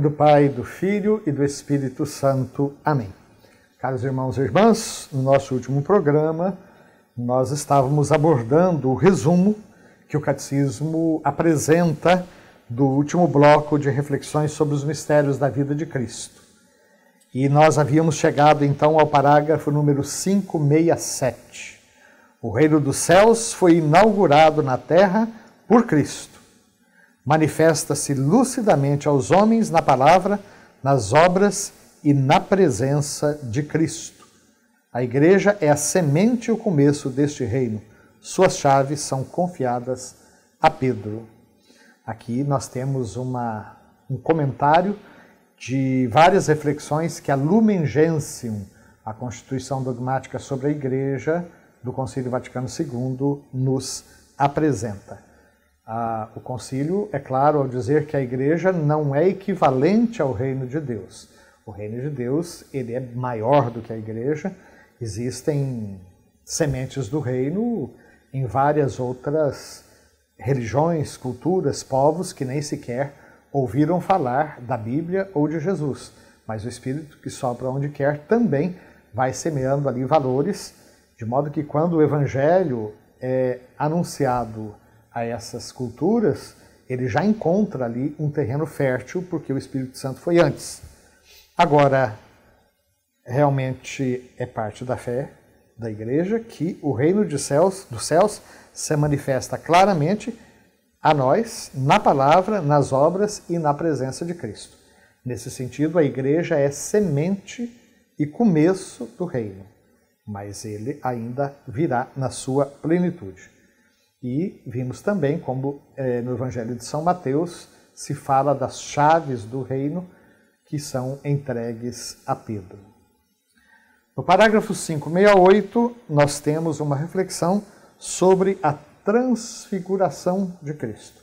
nome do Pai, do Filho e do Espírito Santo. Amém. Caros irmãos e irmãs, no nosso último programa, nós estávamos abordando o resumo que o Catecismo apresenta do último bloco de reflexões sobre os mistérios da vida de Cristo. E nós havíamos chegado então ao parágrafo número 567. O reino dos céus foi inaugurado na terra por Cristo. Manifesta-se lucidamente aos homens na palavra, nas obras e na presença de Cristo. A Igreja é a semente e o começo deste reino. Suas chaves são confiadas a Pedro. Aqui nós temos um comentário de várias reflexões que a Lumen Gentium, a Constituição Dogmática sobre a Igreja do Concílio Vaticano II, nos apresenta. O concílio é claro ao dizer que a Igreja não é equivalente ao reino de Deus. O reino de Deus ele é maior do que a Igreja. Existem sementes do reino em várias outras religiões, culturas, povos que nem sequer ouviram falar da Bíblia ou de Jesus. Mas o Espírito que sopra onde quer também vai semeando ali valores, de modo que quando o Evangelho é anunciado a essas culturas, ele já encontra ali um terreno fértil, porque o Espírito Santo foi antes. Agora, realmente é parte da fé da Igreja que o reino dos céus se manifesta claramente a nós, na palavra, nas obras e na presença de Cristo. Nesse sentido, a Igreja é semente e começo do reino, mas ele ainda virá na sua plenitude. E vimos também como no Evangelho de São Mateus se fala das chaves do reino que são entregues a Pedro. No parágrafo 568, nós temos uma reflexão sobre a transfiguração de Cristo.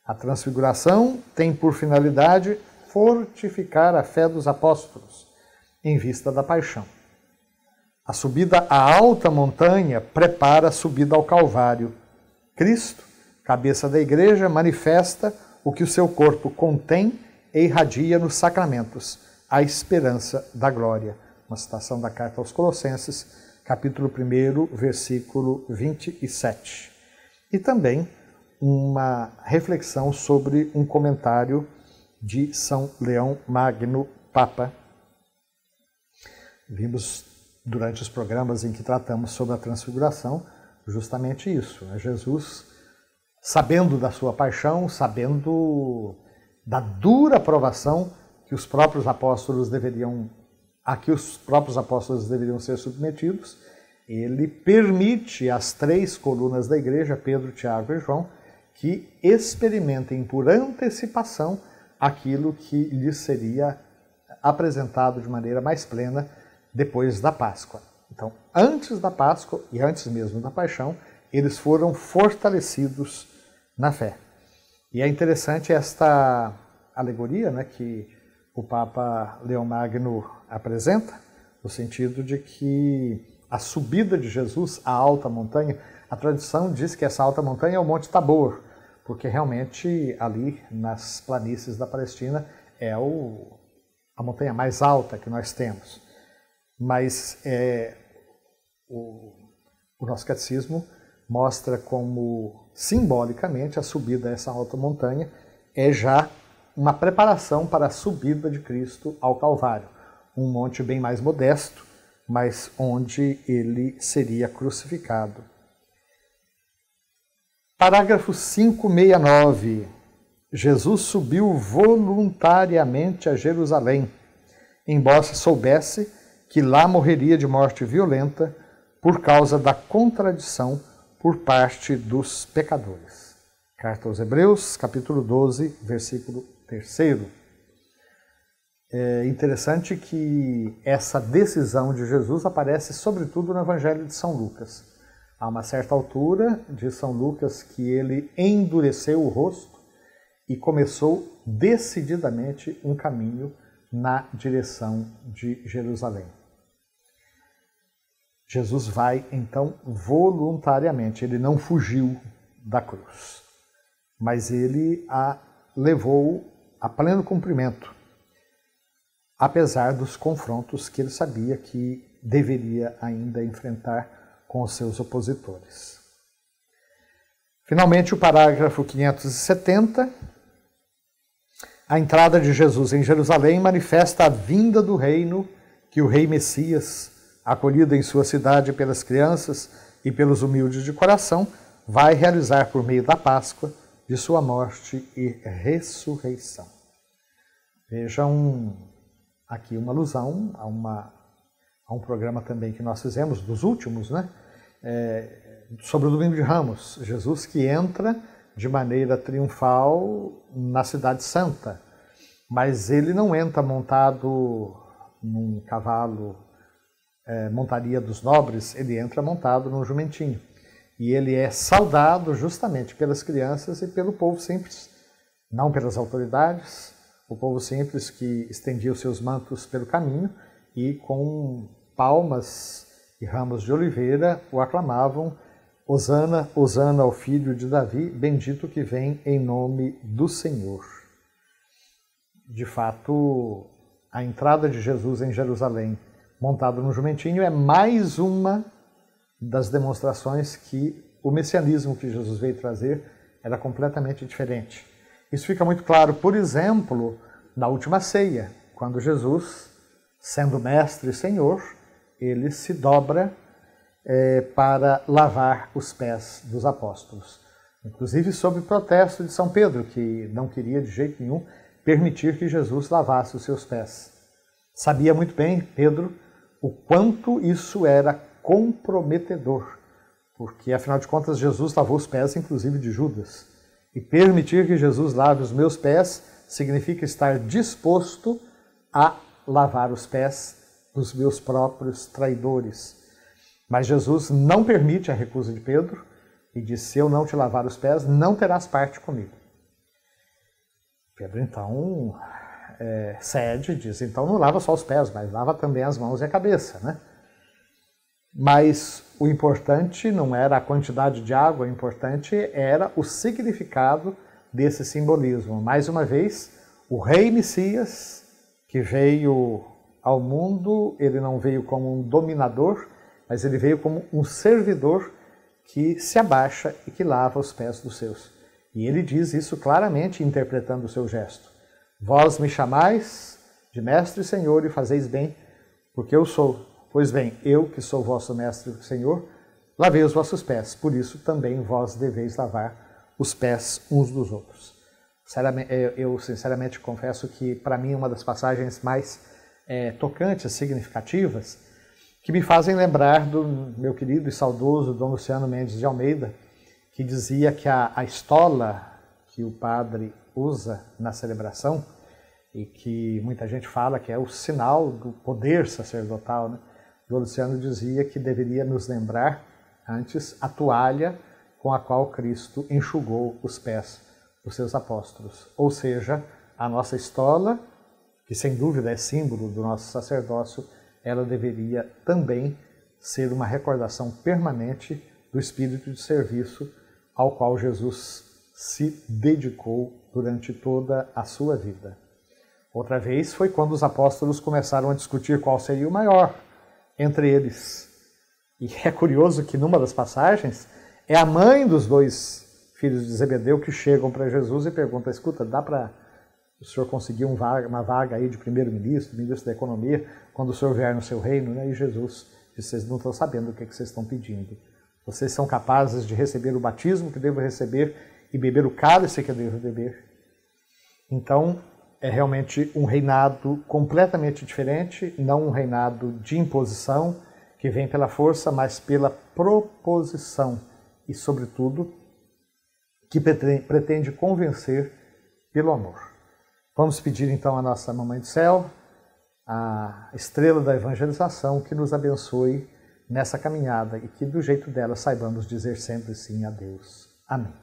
A transfiguração tem por finalidade fortificar a fé dos apóstolos em vista da paixão. A subida à alta montanha prepara a subida ao Calvário. Cristo, cabeça da Igreja, manifesta o que o seu corpo contém e irradia nos sacramentos, a esperança da glória. Uma citação da carta aos Colossenses, capítulo 1, versículo 27. E também uma reflexão sobre um comentário de São Leão Magno, Papa. Vimos durante os programas em que tratamos sobre a transfiguração justamente isso, né? Jesus, sabendo da sua paixão, sabendo da dura provação que os próprios apóstolos deveriam ser submetidos, ele permite às três colunas da Igreja, Pedro, Tiago e João, que experimentem por antecipação aquilo que lhes seria apresentado de maneira mais plena depois da Páscoa. Então, antes da Páscoa e antes mesmo da Paixão, eles foram fortalecidos na fé. E é interessante esta alegoria, né, que o Papa Leão Magno apresenta, no sentido de que a subida de Jesus à alta montanha, a tradição diz que essa alta montanha é o Monte Tabor, porque realmente ali nas planícies da Palestina é a montanha mais alta que nós temos. Mas o nosso catecismo mostra como, simbolicamente, a subida a essa alta montanha é já uma preparação para a subida de Cristo ao Calvário, um monte bem mais modesto, mas onde ele seria crucificado. Parágrafo 569. Jesus subiu voluntariamente a Jerusalém, embora soubesse que lá morreria de morte violenta por causa da contradição por parte dos pecadores. Carta aos Hebreus, capítulo 12, versículo 3. É interessante que essa decisão de Jesus aparece sobretudo no Evangelho de São Lucas. A uma certa altura, diz São Lucas que ele endureceu o rosto e começou decididamente um caminho na direção de Jerusalém. Jesus vai, então, voluntariamente, ele não fugiu da cruz, mas ele a levou a pleno cumprimento, apesar dos confrontos que ele sabia que deveria ainda enfrentar com os seus opositores. Finalmente, o parágrafo 570. A entrada de Jesus em Jerusalém manifesta a vinda do reino que o rei Messias, acolhido em sua cidade pelas crianças e pelos humildes de coração, vai realizar por meio da Páscoa, de sua morte e ressurreição. Vejam aqui uma alusão a um programa também que nós fizemos, dos últimos, né? Sobre o Domingo de Ramos. Jesus que entra de maneira triunfal na Cidade Santa, mas ele não entra montado num cavalo, montaria dos nobres, ele entra montado num jumentinho. E ele é saudado justamente pelas crianças e pelo povo simples, não pelas autoridades, o povo simples que estendia os seus mantos pelo caminho e com palmas e ramos de oliveira o aclamavam: Hosana, Hosana ao filho de Davi, bendito que vem em nome do Senhor. De fato, a entrada de Jesus em Jerusalém, montado no jumentinho, é mais uma das demonstrações que o messianismo que Jesus veio trazer era completamente diferente. Isso fica muito claro, por exemplo, na última ceia, quando Jesus, sendo mestre e Senhor, ele se dobra para lavar os pés dos apóstolos. Inclusive sob protesto de São Pedro, que não queria de jeito nenhum permitir que Jesus lavasse os seus pés. Sabia muito bem, Pedro, o quanto isso era comprometedor, porque afinal de contas Jesus lavou os pés inclusive de Judas. E permitir que Jesus lave os meus pés significa estar disposto a lavar os pés dos meus próprios traidores. Mas Jesus não permite a recusa de Pedro e diz: se eu não te lavar os pés, não terás parte comigo. Pedro então cede e diz: então não lava só os pés, mas lava também as mãos e a cabeça, né? Mas o importante não era a quantidade de água, o importante era o significado desse simbolismo. Mais uma vez, o rei Messias, que veio ao mundo, ele não veio como um dominador, mas ele veio como um servidor que se abaixa e que lava os pés dos seus. E ele diz isso claramente, interpretando o seu gesto. Vós me chamais de mestre e senhor e fazeis bem, porque eu sou. Pois bem, eu que sou vosso mestre e senhor, lavei os vossos pés, por isso também vós deveis lavar os pés uns dos outros. Eu sinceramente confesso que para mim uma das passagens mais tocantes, significativas, que me fazem lembrar do meu querido e saudoso Dom Luciano Mendes de Almeida, que dizia que a estola que o padre usa na celebração, e que muita gente fala que é o sinal do poder sacerdotal, né? Dom Luciano dizia que deveria nos lembrar, antes, a toalha com a qual Cristo enxugou os pés dos seus apóstolos. Ou seja, a nossa estola, que sem dúvida é símbolo do nosso sacerdócio, ela deveria também ser uma recordação permanente do espírito de serviço ao qual Jesus se dedicou durante toda a sua vida. Outra vez foi quando os apóstolos começaram a discutir qual seria o maior entre eles. E é curioso que numa das passagens é a mãe dos dois filhos de Zebedeu que chegam para Jesus e perguntam: escuta, dá para o senhor conseguir uma vaga aí de primeiro-ministro, ministro da economia, quando o senhor vier no seu reino, né? E Jesus diz: vocês não estão sabendo o que vocês estão pedindo. Vocês são capazes de receber o batismo que devo receber e beber o cálice que eu devo beber. Então, é realmente um reinado completamente diferente, não um reinado de imposição, que vem pela força, mas pela proposição e, sobretudo, que pretende convencer pelo amor. Vamos pedir então à nossa Mamãe do Céu, a estrela da evangelização, que nos abençoe nessa caminhada e que do jeito dela saibamos dizer sempre sim a Deus. Amém.